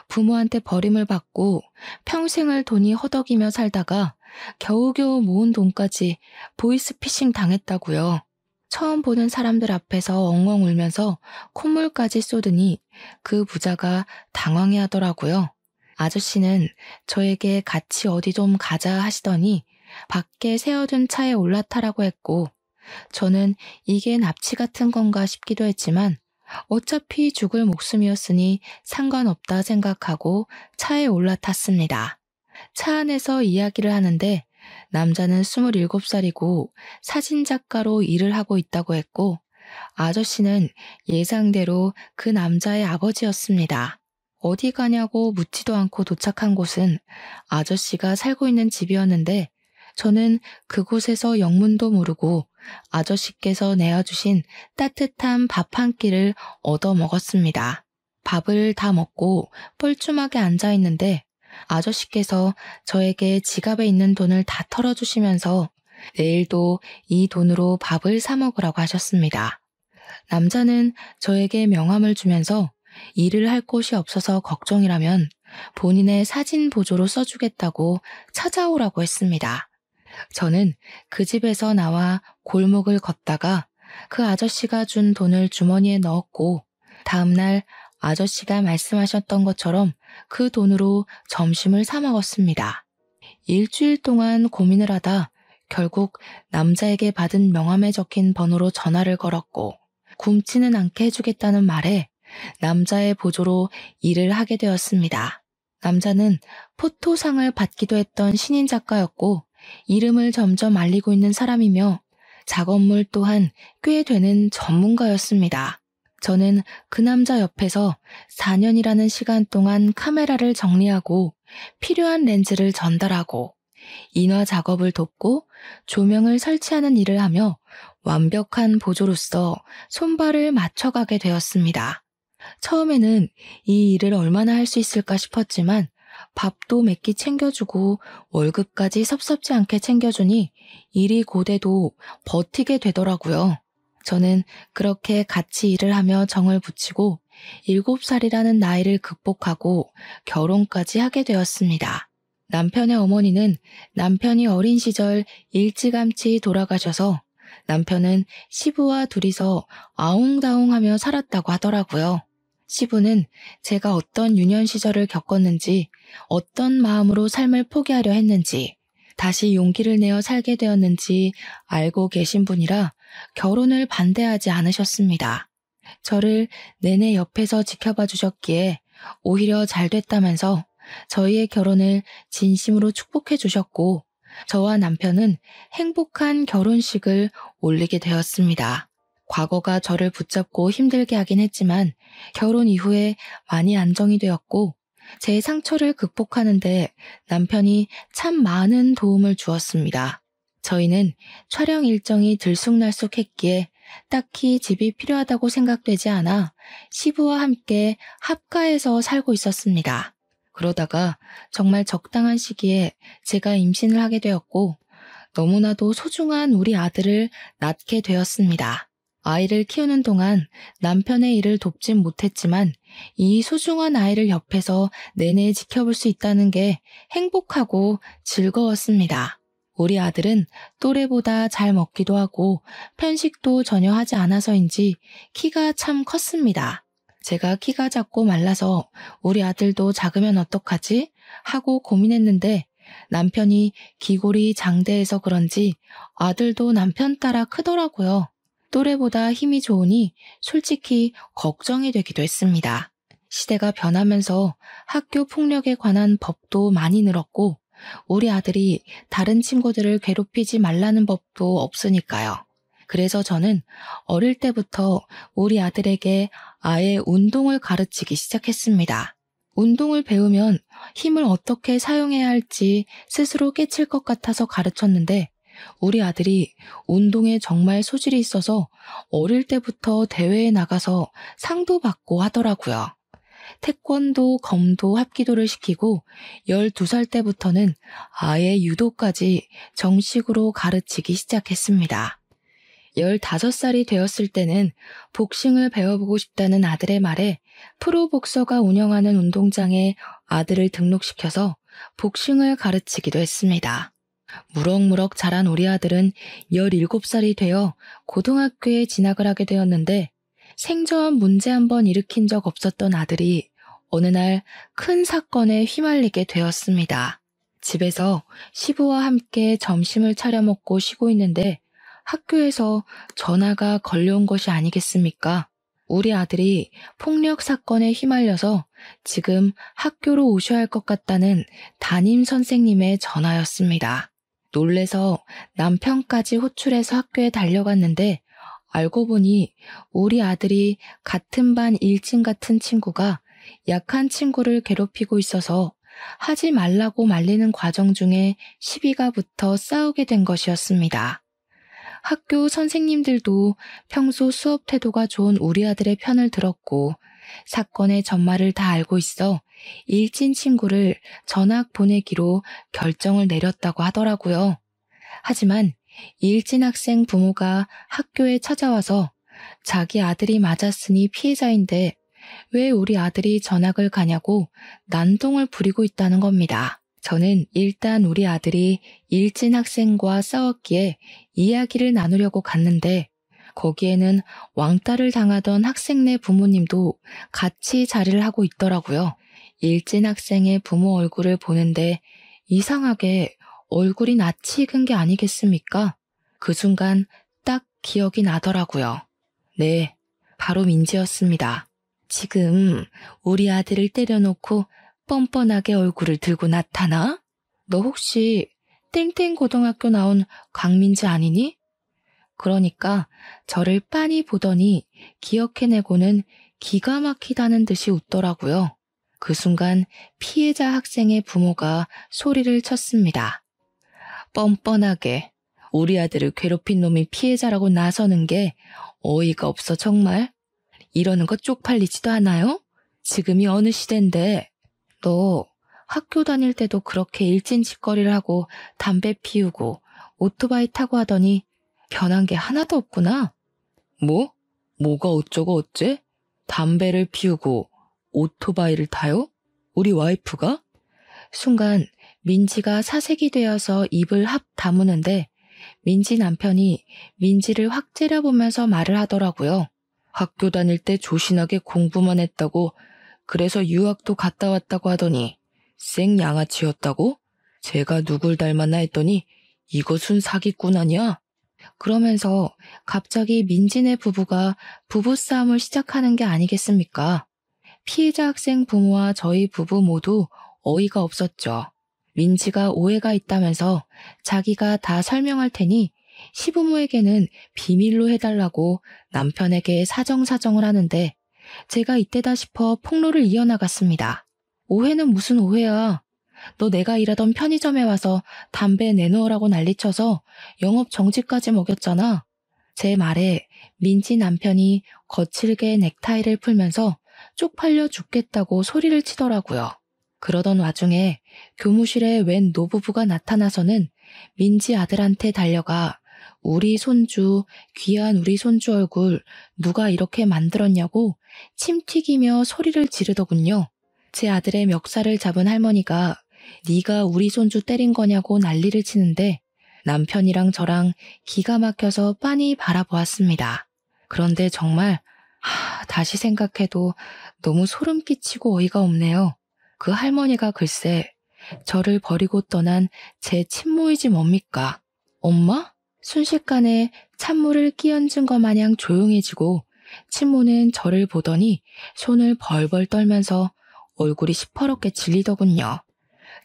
부모한테 버림을 받고 평생을 돈이 허덕이며 살다가 겨우겨우 모은 돈까지 보이스피싱 당했다고요. 처음 보는 사람들 앞에서 엉엉 울면서 콧물까지 쏟으니 그 부자가 당황해 하더라고요. 아저씨는 저에게 같이 어디 좀 가자 하시더니 밖에 세워둔 차에 올라타라고 했고 저는 이게 납치 같은 건가 싶기도 했지만 어차피 죽을 목숨이었으니 상관없다 생각하고 차에 올라탔습니다. 차 안에서 이야기를 하는데 남자는 27살이고 사진작가로 일을 하고 있다고 했고 아저씨는 예상대로 그 남자의 아버지였습니다. 어디 가냐고 묻지도 않고 도착한 곳은 아저씨가 살고 있는 집이었는데 저는 그곳에서 영문도 모르고 아저씨께서 내어주신 따뜻한 밥 한 끼를 얻어 먹었습니다. 밥을 다 먹고 뻘쭘하게 앉아 있는데 아저씨께서 저에게 지갑에 있는 돈을 다 털어주시면서 내일도 이 돈으로 밥을 사 먹으라고 하셨습니다. 남자는 저에게 명함을 주면서 일을 할 곳이 없어서 걱정이라면 본인의 사진 보조로 써주겠다고 찾아오라고 했습니다. 저는 그 집에서 나와 골목을 걷다가 그 아저씨가 준 돈을 주머니에 넣었고 다음날 아저씨가 말씀하셨던 것처럼 그 돈으로 점심을 사 먹었습니다. 일주일 동안 고민을 하다 결국 남자에게 받은 명함에 적힌 번호로 전화를 걸었고 굶지는 않게 해주겠다는 말에 남자의 보조로 일을 하게 되었습니다. 남자는 포토상을 받기도 했던 신인 작가였고 이름을 점점 알리고 있는 사람이며 작업물 또한 꽤 되는 전문가였습니다. 저는 그 남자 옆에서 4년이라는 시간 동안 카메라를 정리하고 필요한 렌즈를 전달하고 인화 작업을 돕고 조명을 설치하는 일을 하며 완벽한 보조로서 손발을 맞춰가게 되었습니다. 처음에는 이 일을 얼마나 할 수 있을까 싶었지만 밥도 몇 끼 챙겨주고 월급까지 섭섭지 않게 챙겨주니 일이 고돼도 버티게 되더라고요. 저는 그렇게 같이 일을 하며 정을 붙이고 7살이라는 나이를 극복하고 결혼까지 하게 되었습니다. 남편의 어머니는 남편이 어린 시절 일찌감치 돌아가셔서 남편은 시부와 둘이서 아웅다웅하며 살았다고 하더라고요. 시부는 제가 어떤 유년 시절을 겪었는지, 어떤 마음으로 삶을 포기하려 했는지, 다시 용기를 내어 살게 되었는지 알고 계신 분이라 결혼을 반대하지 않으셨습니다. 저를 내내 옆에서 지켜봐 주셨기에 오히려 잘 됐다면서 저희의 결혼을 진심으로 축복해 주셨고 저와 남편은 행복한 결혼식을 올리게 되었습니다. 과거가 저를 붙잡고 힘들게 하긴 했지만 결혼 이후에 많이 안정이 되었고 제 상처를 극복하는데 남편이 참 많은 도움을 주었습니다. 저희는 촬영 일정이 들쑥날쑥했기에 딱히 집이 필요하다고 생각되지 않아 시부와 함께 합가해서 살고 있었습니다. 그러다가 정말 적당한 시기에 제가 임신을 하게 되었고 너무나도 소중한 우리 아들을 낳게 되었습니다. 아이를 키우는 동안 남편의 일을 돕진 못했지만 이 소중한 아이를 옆에서 내내 지켜볼 수 있다는 게 행복하고 즐거웠습니다. 우리 아들은 또래보다 잘 먹기도 하고 편식도 전혀 하지 않아서인지 키가 참 컸습니다. 제가 키가 작고 말라서 우리 아들도 작으면 어떡하지? 하고 고민했는데 남편이 기골이 장대해서 그런지 아들도 남편 따라 크더라고요. 또래보다 힘이 좋으니 솔직히 걱정이 되기도 했습니다. 시대가 변하면서 학교 폭력에 관한 법도 많이 늘었고 우리 아들이 다른 친구들을 괴롭히지 말라는 법도 없으니까요. 그래서 저는 어릴 때부터 우리 아들에게 아예 운동을 가르치기 시작했습니다. 운동을 배우면 힘을 어떻게 사용해야 할지 스스로 깨칠 것 같아서 가르쳤는데 우리 아들이 운동에 정말 소질이 있어서 어릴 때부터 대회에 나가서 상도 받고 하더라고요. 태권도, 검도, 합기도를 시키고 12살 때부터는 아예 유도까지 정식으로 가르치기 시작했습니다. 15살이 되었을 때는 복싱을 배워보고 싶다는 아들의 말에 프로복서가 운영하는 운동장에 아들을 등록시켜서 복싱을 가르치기도 했습니다. 무럭무럭 자란 우리 아들은 17살이 되어 고등학교에 진학을 하게 되었는데 생전 문제 한 번 일으킨 적 없었던 아들이 어느 날 큰 사건에 휘말리게 되었습니다. 집에서 시부와 함께 점심을 차려 먹고 쉬고 있는데 학교에서 전화가 걸려온 것이 아니겠습니까? 우리 아들이 폭력 사건에 휘말려서 지금 학교로 오셔야 할 것 같다는 담임 선생님의 전화였습니다. 놀래서 남편까지 호출해서 학교에 달려갔는데 알고 보니 우리 아들이 같은 반 일진 같은 친구가 약한 친구를 괴롭히고 있어서 하지 말라고 말리는 과정 중에 시비가 붙어 싸우게 된 것이었습니다. 학교 선생님들도 평소 수업 태도가 좋은 우리 아들의 편을 들었고 사건의 전말을 다 알고 있어 일진 친구를 전학 보내기로 결정을 내렸다고 하더라고요. 하지만 일진 학생 부모가 학교에 찾아와서 자기 아들이 맞았으니 피해자인데 왜 우리 아들이 전학을 가냐고 난동을 부리고 있다는 겁니다. 저는 일단 우리 아들이 일진 학생과 싸웠기에 이야기를 나누려고 갔는데 거기에는 왕따를 당하던 학생네 부모님도 같이 자리를 하고 있더라고요. 일진 학생의 부모 얼굴을 보는데 이상하게 얼굴이 낯이 익은 게 아니겠습니까? 그 순간 딱 기억이 나더라고요. 네, 바로 민지였습니다. 지금 우리 아들을 때려놓고 뻔뻔하게 얼굴을 들고 나타나? 너 혹시 땡땡 고등학교 나온 강민지 아니니? 그러니까 저를 빤히 보더니 기억해내고는 기가 막히다는 듯이 웃더라고요. 그 순간 피해자 학생의 부모가 소리를 쳤습니다. 뻔뻔하게 우리 아들을 괴롭힌 놈이 피해자라고 나서는 게 어이가 없어 정말? 이러는 거 쪽팔리지도 않아요? 지금이 어느 시대인데 너 학교 다닐 때도 그렇게 일진짓거리를 하고 담배 피우고 오토바이 타고 하더니 변한 게 하나도 없구나. 뭐? 뭐가 어쩌고 어째? 담배를 피우고 오토바이를 타요? 우리 와이프가? 순간 민지가 사색이 되어서 입을 합 다무는데 민지 남편이 민지를 확 째려보면서 말을 하더라고요. 학교 다닐 때 조신하게 공부만 했다고 그래서 유학도 갔다 왔다고 하더니 생양아치였다고? 제가 누굴 닮았나 했더니 이것은 사기꾼 아니야? 그러면서 갑자기 민지네 부부가 부부싸움을 시작하는 게 아니겠습니까? 피해자 학생 부모와 저희 부부 모두 어이가 없었죠. 민지가 오해가 있다면서 자기가 다 설명할 테니 시부모에게는 비밀로 해달라고 남편에게 사정사정을 하는데 제가 이때다 싶어 폭로를 이어나갔습니다. 오해는 무슨 오해야. 너 내가 일하던 편의점에 와서 담배 내놓으라고 난리쳐서 영업 정지까지 먹였잖아. 제 말에 민지 남편이 거칠게 넥타이를 풀면서 쪽팔려 죽겠다고 소리를 치더라고요. 그러던 와중에 교무실에 웬 노부부가 나타나서는 민지 아들한테 달려가 우리 손주, 귀한 우리 손주 얼굴 누가 이렇게 만들었냐고 침 튀기며 소리를 지르더군요. 제 아들의 멱살을 잡은 할머니가 네가 우리 손주 때린 거냐고 난리를 치는데 남편이랑 저랑 기가 막혀서 빤히 바라보았습니다. 그런데 정말 다시 생각해도 너무 소름 끼치고 어이가 없네요. 그 할머니가 글쎄 저를 버리고 떠난 제 친모이지 뭡니까? 엄마? 순식간에 찬물을 끼얹은 것 마냥 조용해지고 친모는 저를 보더니 손을 벌벌 떨면서 얼굴이 시퍼렇게 질리더군요.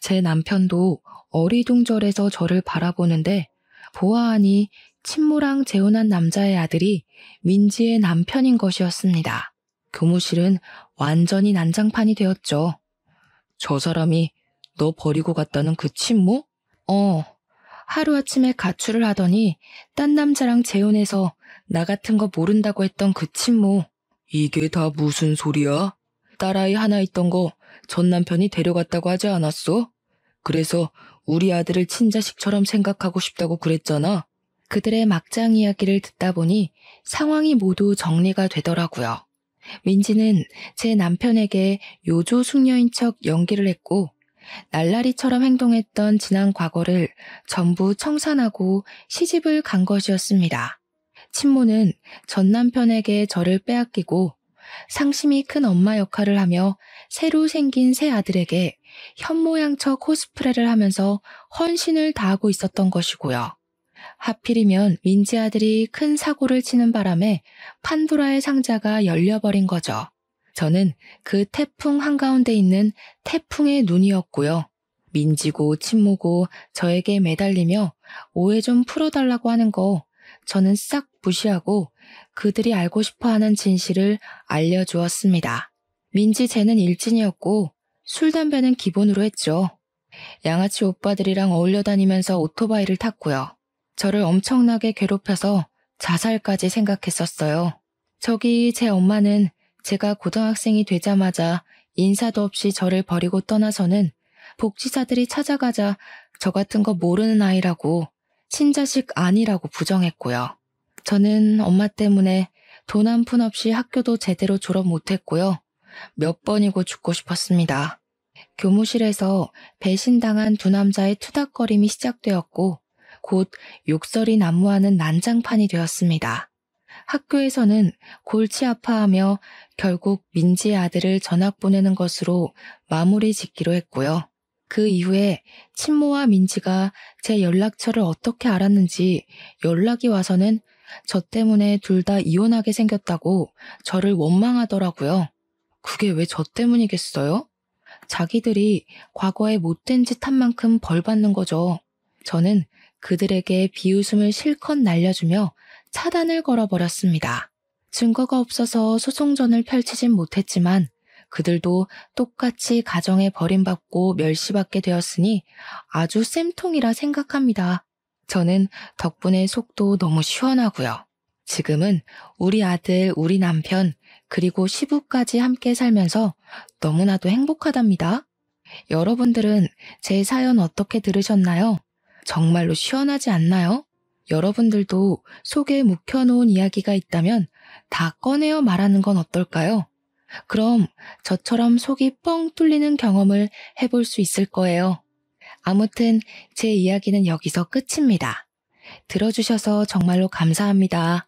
제 남편도 어리둥절해서 저를 바라보는데 보아하니 친모랑 재혼한 남자의 아들이 민지의 남편인 것이었습니다. 교무실은 완전히 난장판이 되었죠. 저 사람이 너 버리고 갔다는 그 친모? 하루아침에 가출을 하더니 딴 남자랑 재혼해서 나 같은 거 모른다고 했던 그 친모. 이게 다 무슨 소리야? 딸아이 하나 있던 거 전 남편이 데려갔다고 하지 않았어? 그래서 우리 아들을 친자식처럼 생각하고 싶다고 그랬잖아. 그들의 막장 이야기를 듣다 보니 상황이 모두 정리가 되더라고요. 민지는 제 남편에게 요조 숙녀인 척 연기를 했고 날라리처럼 행동했던 지난 과거를 전부 청산하고 시집을 간 것이었습니다. 친모는 전 남편에게 저를 빼앗기고 상심이 큰 엄마 역할을 하며 새로 생긴 새 아들에게 현모양처 코스프레를 하면서 헌신을 다하고 있었던 것이고요. 하필이면 민지 아들이 큰 사고를 치는 바람에 판도라의 상자가 열려버린 거죠. 저는 그 태풍 한가운데 있는 태풍의 눈이었고요. 민지고 친모고 저에게 매달리며 오해 좀 풀어달라고 하는 거 저는 싹 무시하고 그들이 알고 싶어하는 진실을 알려주었습니다. 민지 쟤는 일진이었고 술 담배는 기본으로 했죠. 양아치 오빠들이랑 어울려 다니면서 오토바이를 탔고요. 저를 엄청나게 괴롭혀서 자살까지 생각했었어요. 저기 제 엄마는 제가 고등학생이 되자마자 인사도 없이 저를 버리고 떠나서는 복지사들이 찾아가자 저 같은 거 모르는 아이라고 친자식 아니라고 부정했고요. 저는 엄마 때문에 돈 한 푼 없이 학교도 제대로 졸업 못했고요. 몇 번이고 죽고 싶었습니다. 교무실에서 배신당한 두 남자의 투닥거림이 시작되었고 곧 욕설이 난무하는 난장판이 되었습니다. 학교에서는 골치 아파하며 결국 민지의 아들을 전학 보내는 것으로 마무리 짓기로 했고요. 그 이후에 친모와 민지가 제 연락처를 어떻게 알았는지 연락이 와서는 저 때문에 둘 다 이혼하게 생겼다고 저를 원망하더라고요. 그게 왜 저 때문이겠어요? 자기들이 과거에 못된 짓 한 만큼 벌 받는 거죠. 저는 그들에게 비웃음을 실컷 날려주며 차단을 걸어버렸습니다. 증거가 없어서 소송전을 펼치진 못했지만 그들도 똑같이 가정에 버림받고 멸시받게 되었으니 아주 쌤통이라 생각합니다. 저는 덕분에 속도 너무 시원하고요. 지금은 우리 아들, 우리 남편, 그리고 시부까지 함께 살면서 너무나도 행복하답니다. 여러분들은 제 사연 어떻게 들으셨나요? 정말로 시원하지 않나요? 여러분들도 속에 묵혀놓은 이야기가 있다면 다 꺼내어 말하는 건 어떨까요? 그럼 저처럼 속이 뻥 뚫리는 경험을 해볼 수 있을 거예요. 아무튼 제 이야기는 여기서 끝입니다. 들어주셔서 정말로 감사합니다.